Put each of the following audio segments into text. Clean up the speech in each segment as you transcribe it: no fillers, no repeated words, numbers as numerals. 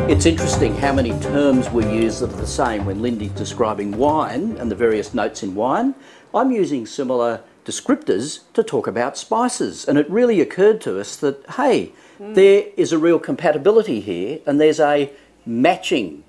It's interesting how many terms we use that are the same. When Lyndey's describing wine and the various notes in wine, I'm using similar descriptors to talk about spices. And it really occurred to us that, hey, there is a real compatibility here and there's a matching.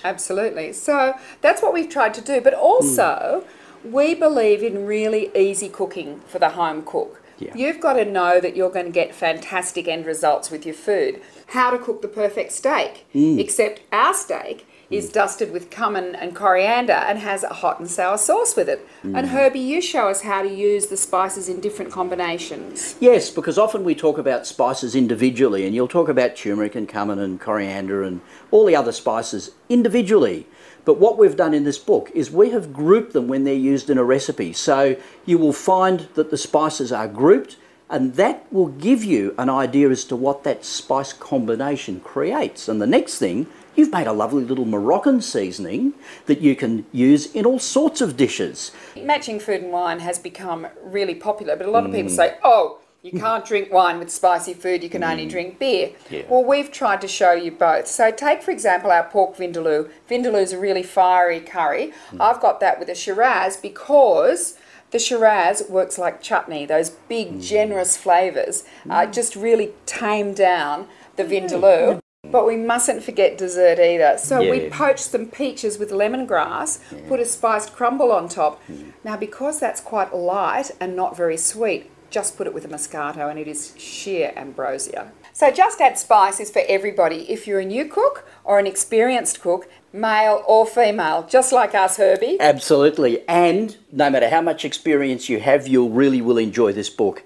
Absolutely. So that's what we've tried to do. But also, we believe in really easy cooking for the home cook. Yeah. You've got to know that you're going to get fantastic end results with your food. How to cook the perfect steak, except our steak is dusted with cumin and coriander and has a hot and sour sauce with it. And Herbie, you show us how to use the spices in different combinations. Yes, because often we talk about spices individually, and you'll talk about turmeric and cumin and coriander and all the other spices individually. But what we've done in this book is we have grouped them when they're used in a recipe. So you will find that the spices are grouped, and that will give you an idea as to what that spice combination creates. And the next thing, you've made a lovely little Moroccan seasoning that you can use in all sorts of dishes. Matching food and wine has become really popular, but a lot of people say, oh, you can't drink wine with spicy food, you can only drink beer. Yeah. Well, we've tried to show you both. So take, for example, our pork vindaloo. Vindaloo is a really fiery curry. I've got that with a Shiraz because the Shiraz works like chutney. Those big, generous flavours just really tame down the vindaloo. But we mustn't forget dessert either. So we poached some peaches with lemongrass, put a spiced crumble on top. Now, because that's quite light and not very sweet, just put it with a Moscato and it is sheer ambrosia. So Just Add Spice is for everybody. If you're a new cook or an experienced cook, male or female, just like us, Herbie. Absolutely. And no matter how much experience you have, you really will enjoy this book.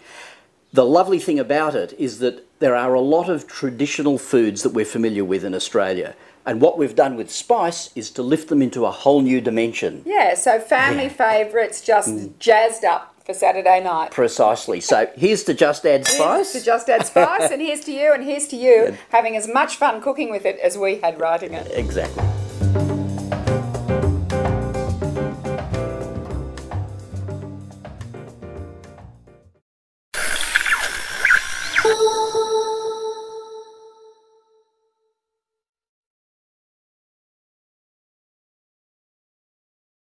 The lovely thing about it is that there are a lot of traditional foods that we're familiar with in Australia. And what we've done with spice is to lift them into a whole new dimension. Yeah, so family favourites just jazzed up for Saturday night. Precisely. So here's to Just Add Spice. Here's to Just Add Spice, and here's to you, having as much fun cooking with it as we had writing it. Exactly.